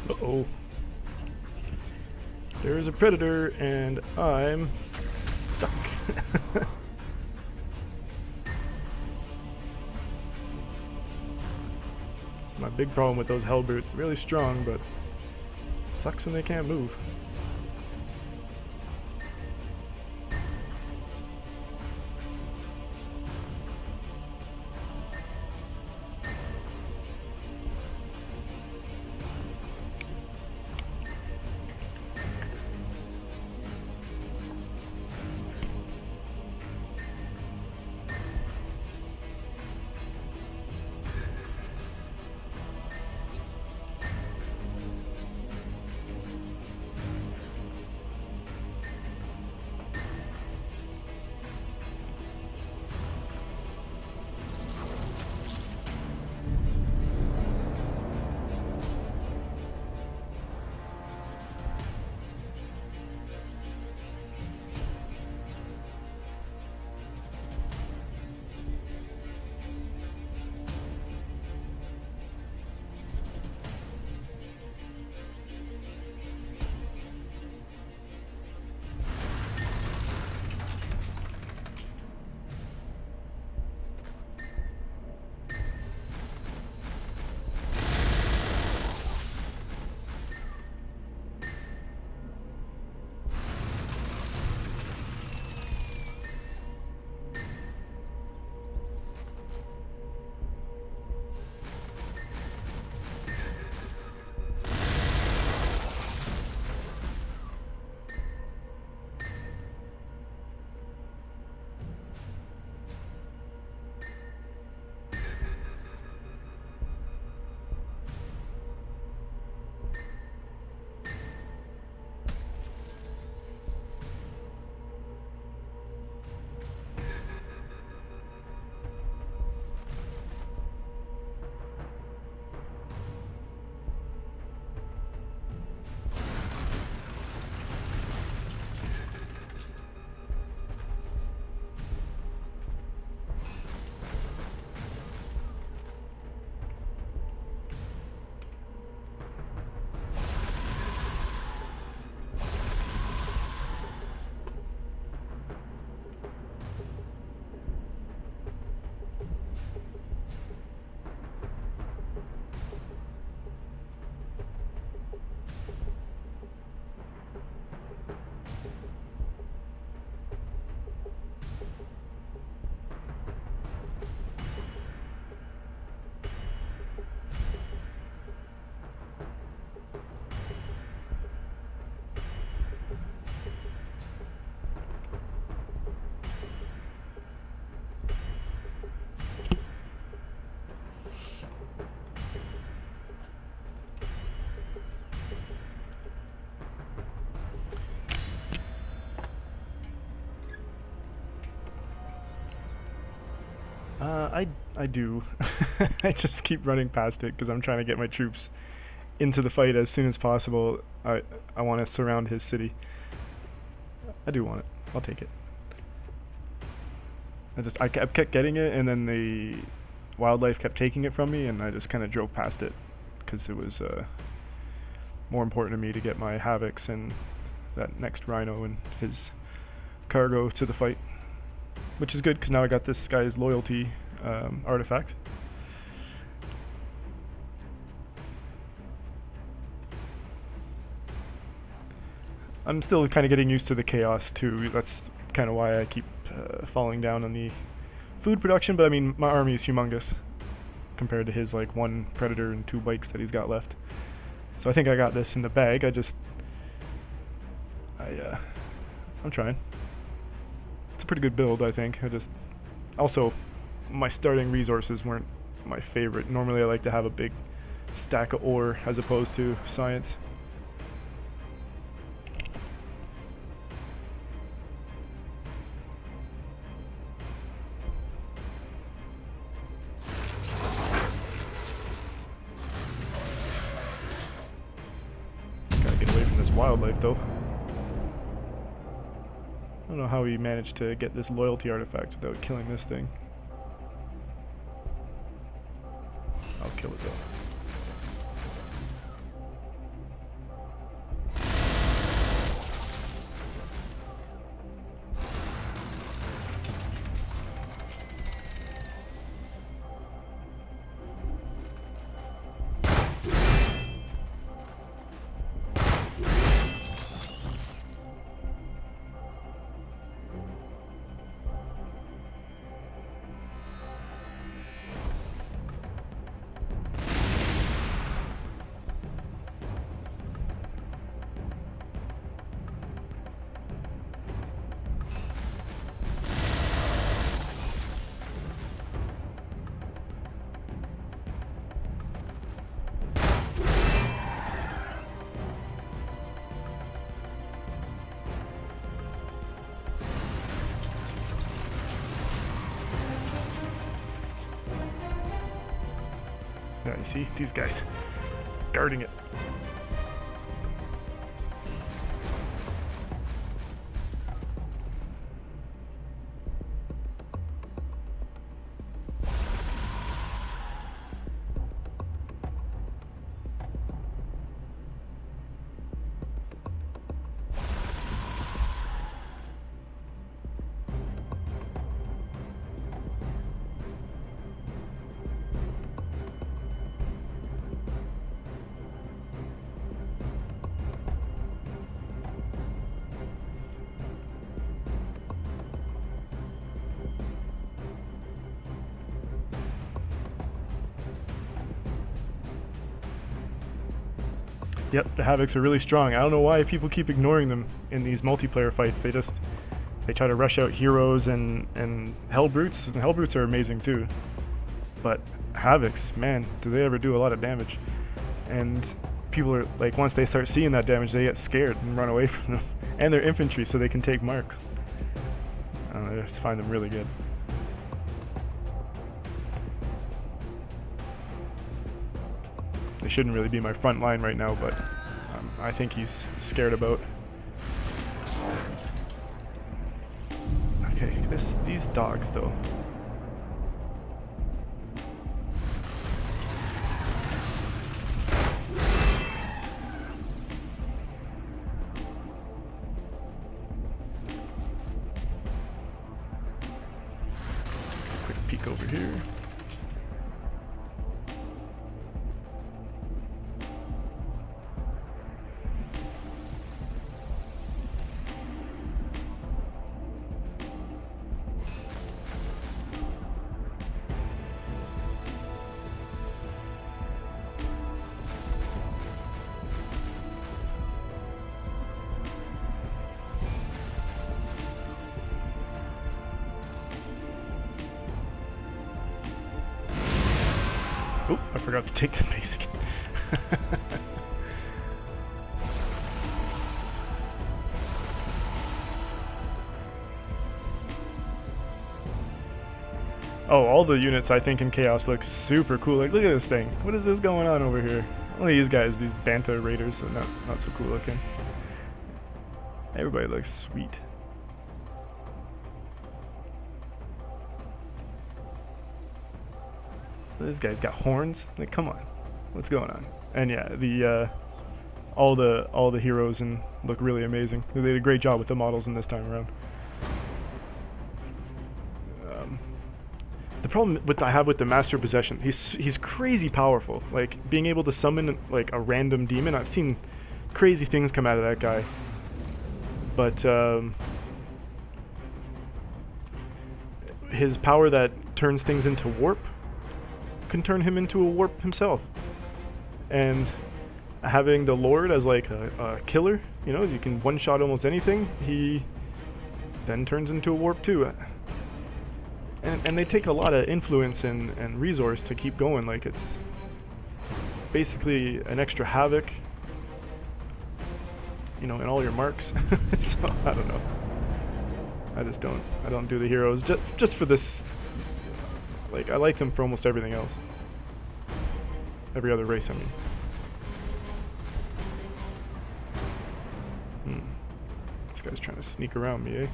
Uh-oh. There's a predator and I'm stuck. It's my big problem with those hellbrutes. Really strong, but sucks when they can't move. I do. I just keep running past it because I'm trying to get my troops into the fight as soon as possible. I want to surround his city. I do want it. I'll take it. I kept getting it, and then the wildlife kept taking it from me, and I just kind of drove past it because it was more important to me to get my havocs and that next rhino and his cargo to the fight, which is good because now I got this guy's loyalty artifact. I'm still kind of getting used to the chaos too. That's kind of why I keep falling down on the food production, but I mean my army is humongous compared to his like 1 predator and 2 bikes that he's got left. So I think I got this in the bag. I'm trying. It's a pretty good build, I think. Also, my starting resources weren't my favorite. Normally I like to have a big stack of ore as opposed to science. Gotta get away from this wildlife though. I don't know how he managed to get this loyalty artifact without killing this thing. I'll kill it though. Yeah, you see these guys guarding it. Yep, the Havocs are really strong. I don't know why people keep ignoring them in these multiplayer fights. They try to rush out heroes and Hellbrutes, and Hellbrutes are amazing too. But Havocs, man, do they ever do a lot of damage. And people are, like, once they start seeing that damage, they get scared and run away from them. And they're infantry, so they can take marks. I don't know, I just find them really good. They shouldn't really be my front line right now, but I think he's scared about. Okay, these dogs though. Quick peek over here. Oh, I forgot to take the basic. Oh, all the units I think in Chaos look super cool. Like, look at this thing. What is this going on over here? Only these guys, these Banta Raiders, are not so cool looking. Everybody looks sweet. This guy's got horns. Like, come on, what's going on? And yeah, the all the heroes and look really amazing. They did a great job with the models in this time around. The problem I have with the Master of Possession, he's crazy powerful. Like, being able to summon like a random demon, I've seen crazy things come out of that guy. But his power that turns things into warp can turn him into a warp himself. And having the Lord as like a killer, you know, you can one-shot almost anything, he then turns into a warp too. And they take a lot of influence and resource to keep going. Like, it's basically an extra havoc, you know, in all your marks. So I don't know. I don't do the heroes just for this. Like, I like them for almost everything else. Every other race, I mean. This guy's trying to sneak around me, eh?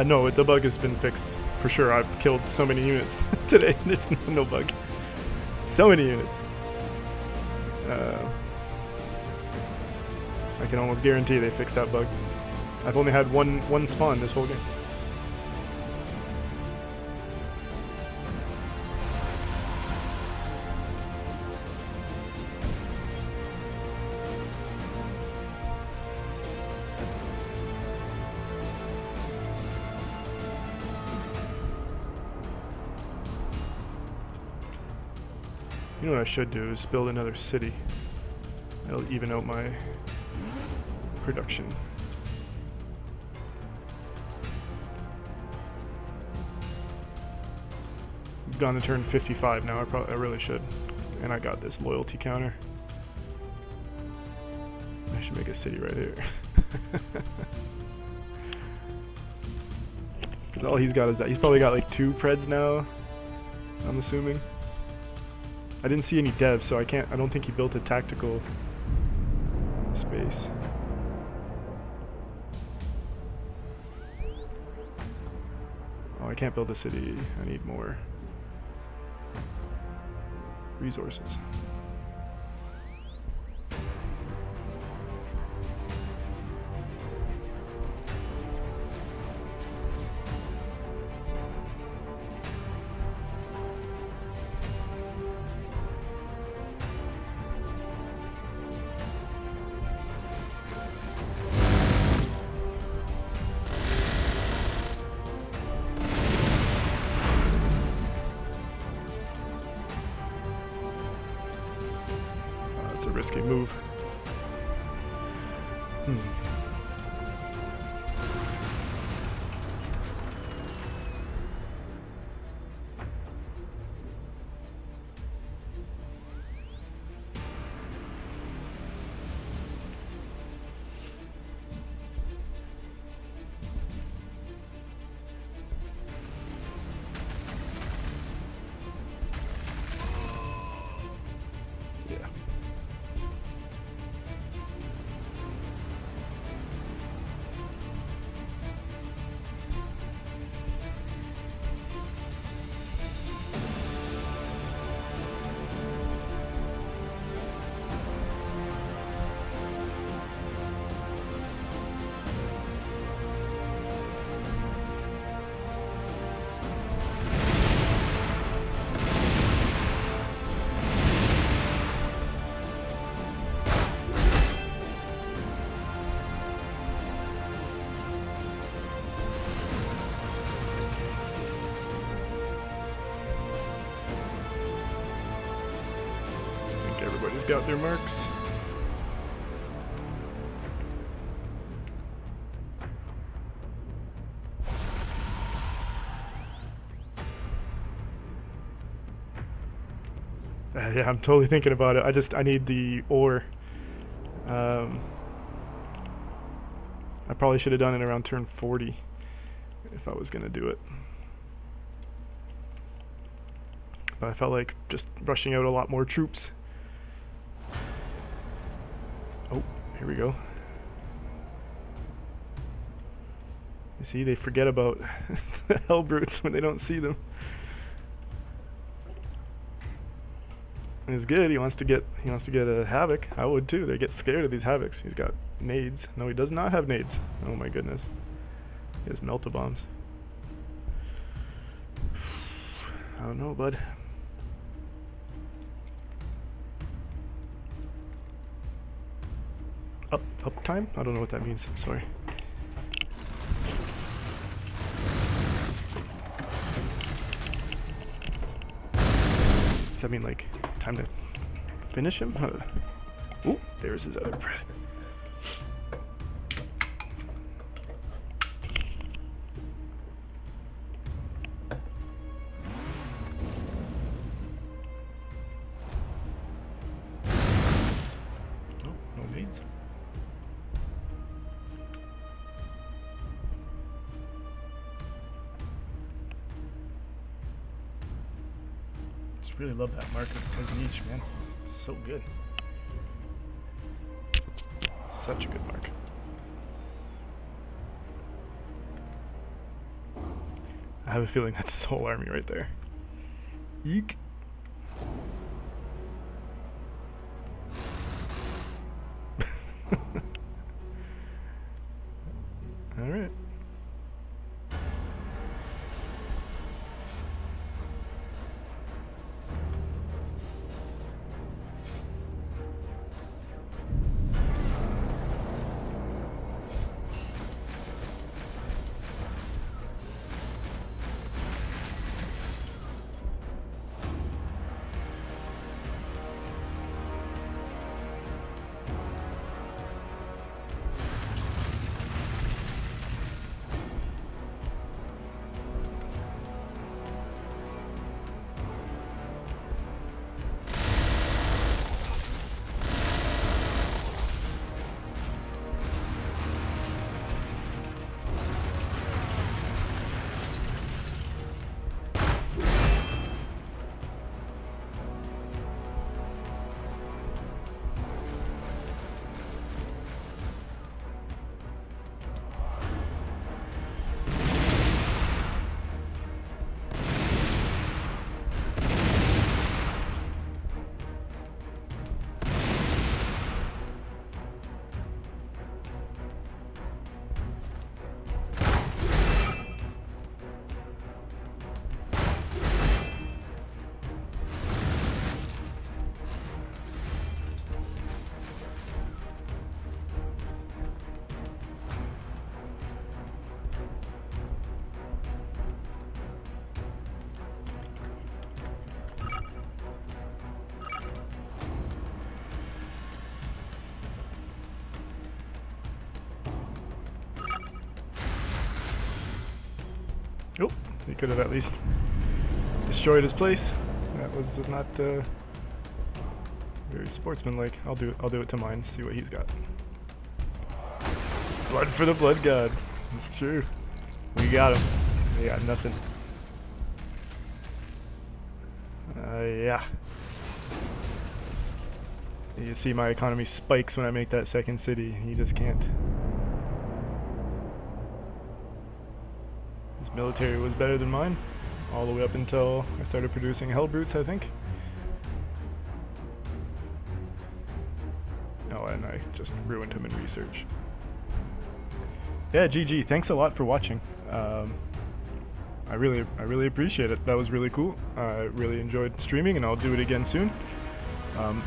No, the bug has been fixed for sure. I've killed so many units today. There's no bug. So many units. I can almost guarantee they fixed that bug. I've only had one spawn this whole game. You know what I should do is build another city. That'll even out my production. I've gone to turn 55 now. I really should. And I got this loyalty counter. I should make a city right here. Because all he's got is that. He's probably got like 2 preds now, I'm assuming. I didn't see any devs, so I don't think he built a tactical space. Oh, I can't build a city. I need more resources. That's a risky move. pick out their marks. Yeah, I'm totally thinking about it. I need the ore. I probably should have done it around turn 40 if I was gonna do it. But I felt like just rushing out a lot more troops. Oh, here we go. You see, they forget about the Hellbrutes when they don't see them. And it's good. He wants to get a Havoc. I would too. They get scared of these Havocs. He's got nades. No, he does not have nades. Oh my goodness. He has melt-a-bombs. I don't know, bud. Up time? I don't know what that means. I'm sorry. Does that mean like time to finish him? Ooh, there's his other bread. Oh, no nades. Really love that mark of Kazniche, man. So good. Such a good mark. I have a feeling that's his whole army right there. Eek. All right. Oh, he could have at least destroyed his place. That was not very sportsmanlike. I'll do it to mine. See what he's got. Blood for the blood god. It's true. We got him. They got nothing. Yeah. You see my economy spikes when I make that second city. You just can't. His military was better than mine, all the way up until I started producing Hellbrutes, I think. Oh, and I just ruined him in research. Yeah, GG. Thanks a lot for watching. I really appreciate it. That was really cool. I really enjoyed streaming, and I'll do it again soon.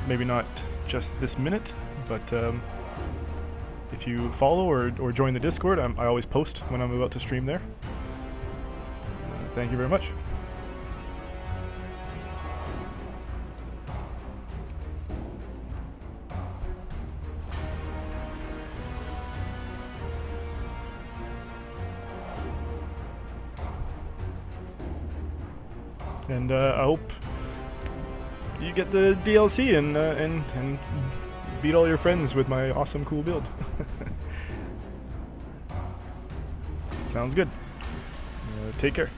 Maybe not just this minute, but if you follow or join the Discord, I always post when I'm about to stream there. Thank you very much. And I hope you get the DLC and beat all your friends with my awesome cool build. Sounds good. Take care.